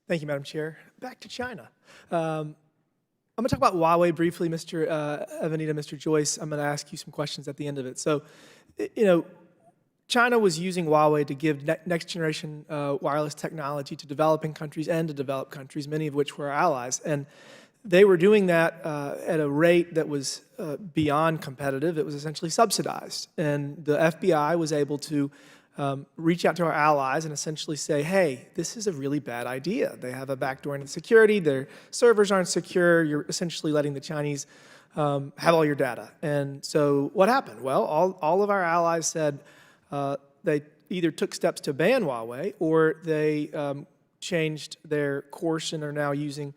Thank you, Madam Chair. Back to China. I'm going to talk about Huawei briefly, Mr. Avenita, Mr. Joyce. I'm going to ask you some questions at the end of it. So, China was using Huawei to give next-generation wireless technology to developing countries and to developed countries, many of which were our allies. And they were doing that at a rate that was beyond competitive. It was essentially subsidized. And the FBI was able to reach out to our allies and essentially say, hey, this is a really bad idea. They have a backdoor into security. Their servers aren't secure. You're essentially letting the Chinese have all your data. And so what happened? Well, all of our allies said they either took steps to ban Huawei or they changed their course and are now using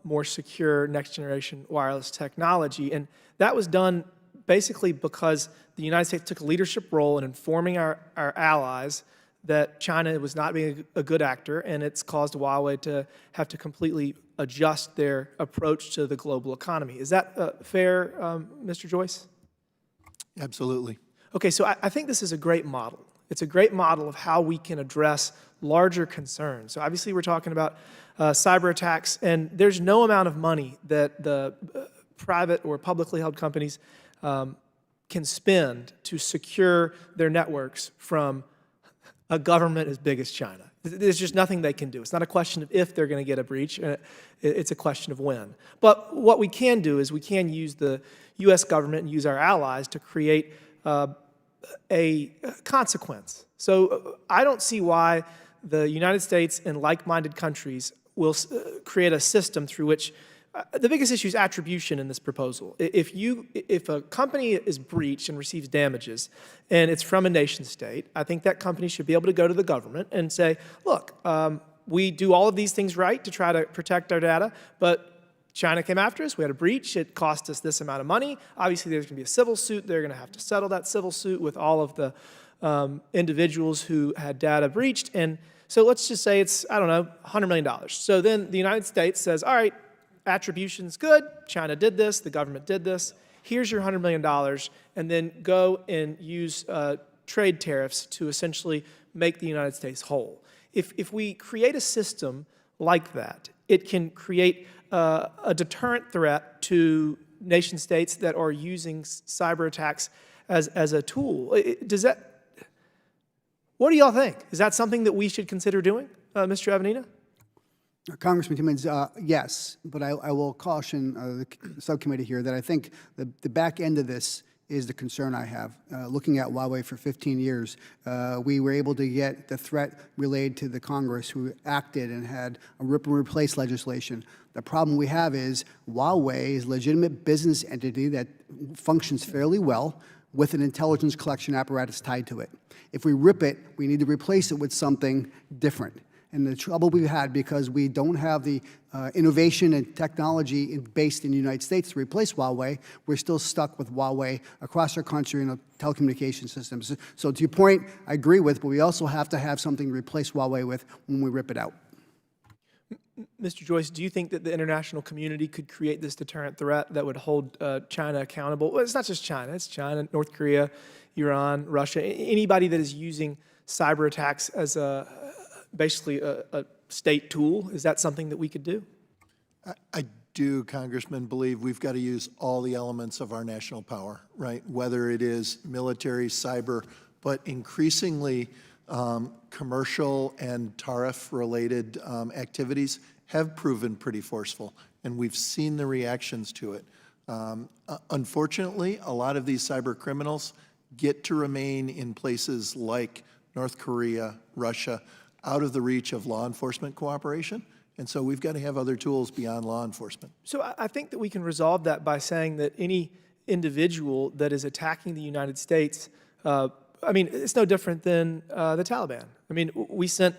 more secure next-generation wireless technology. And that was done basically because the United States took a leadership role in informing our allies that China was not being a good actor, and it's caused Huawei to have to completely adjust their approach to the global economy. Is that fair, Mr. Joyce? Absolutely. Okay, so I think this is a great model. It's a great model of how we can address larger concerns. So obviously we're talking about cyber attacks, and there's no amount of money that the private or publicly held companies can spend to secure their networks from a government as big as China. There's just nothing they can do. It's not a question of if they're going to get a breach, it's a question of when. But what we can do is we can use the U.S. government and use our allies to create a consequence. So I don't see why the United States and like-minded countries will create a system through which the biggest issue is attribution in this proposal. If a company is breached and receives damages and it's from a nation state, I think that company should be able to go to the government and say, look, we do all of these things right to try to protect our data, but China came after us, we had a breach, it cost us this amount of money. Obviously there's going to be a civil suit, they're going to have to settle that civil suit with all of the individuals who had data breached. And so let's just say it's, I don't know, $100 million. So then the United States says, all right, attribution's good, China did this, the government did this, here's your $100 million, and then go and use trade tariffs to essentially make the United States whole. If we create a system like that, it can create a deterrent threat to nation states that are using cyber attacks as a tool. What do y'all think? Is that something that we should consider doing, Mr. Avenita? Congressman Timmons, yes, but I will caution the subcommittee here that I think the back end of this is the concern I have. Looking at Huawei for 15 years, we were able to get the threat relayed to the Congress, who acted and had a rip and replace legislation. The problem we have is Huawei is a legitimate business entity that functions fairly well with an intelligence collection apparatus tied to it. If we rip it, we need to replace it with something different. And the trouble we've had, because we don't have the innovation and technology based in the United States to replace Huawei, we're still stuck with Huawei across our country in the telecommunication systems. So to your point, I agree with, but we also have to have something to replace Huawei with when we rip it out. Mr. Joyce, do you think that the international community could create this deterrent threat that would hold China accountable? Well, it's not just China. It's China, North Korea, Iran, Russia, anybody that is using cyber attacks as basically a state tool. Is that something that we could do? I do, Congressman, believe we've got to use all the elements of our national power, right? Whether it is military, cyber, but increasingly commercial and tariff-related activities have proven pretty forceful, and we've seen the reactions to it. Unfortunately, a lot of these cyber criminals get to remain in places like North Korea, Russia, out of the reach of law enforcement cooperation. And so we've got to have other tools beyond law enforcement. So I think that we can resolve that by saying that any individual that is attacking the United States, I mean, it's no different than the Taliban. I mean, we sent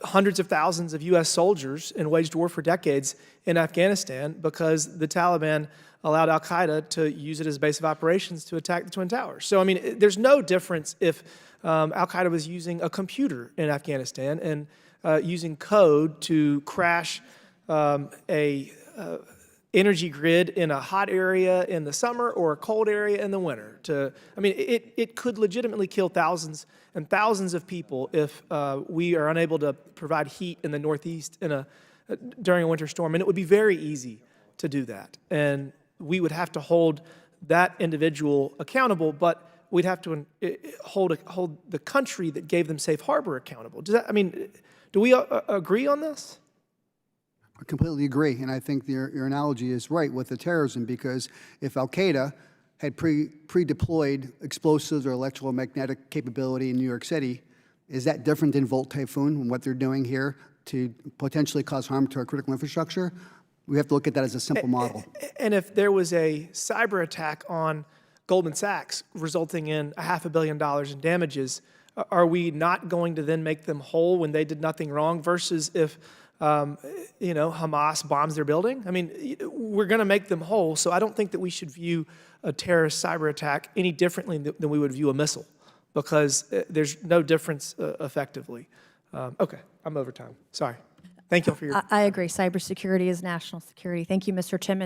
hundreds of thousands of U.S. soldiers and waged war for decades in Afghanistan because the Taliban allowed al-Qaeda to use it as a base of operations to attack the Twin Towers. So, I mean, there's no difference if al-Qaeda was using a computer in Afghanistan and using code to crash a energy grid in a hot area in the summer or a cold area in the winter. It could legitimately kill thousands and thousands of people if we are unable to provide heat in the Northeast during a winter storm. And it would be very easy to do that. And we would have to hold that individual accountable, but we'd have to hold the country that gave them safe harbor accountable. Do we agree on this? I completely agree, and I think your analogy is right with the terrorism, because if Al-Qaeda had pre-deployed explosives or electromagnetic capability in New York City, is that different than Volt Typhoon and what they're doing here to potentially cause harm to our critical infrastructure? We have to look at that as a simple model. And if there was a cyber attack on Goldman Sachs resulting in $500 million in damages, are we not going to then make them whole when they did nothing wrong versus if Hamas bombs their building? We're going to make them whole, so I don't think that we should view a terrorist cyber attack any differently than we would view a missile, because there's no difference effectively. Okay, I'm over time. Sorry. Thank you all for your... I agree. Cybersecurity is national security. Thank you, Mr. Timmons.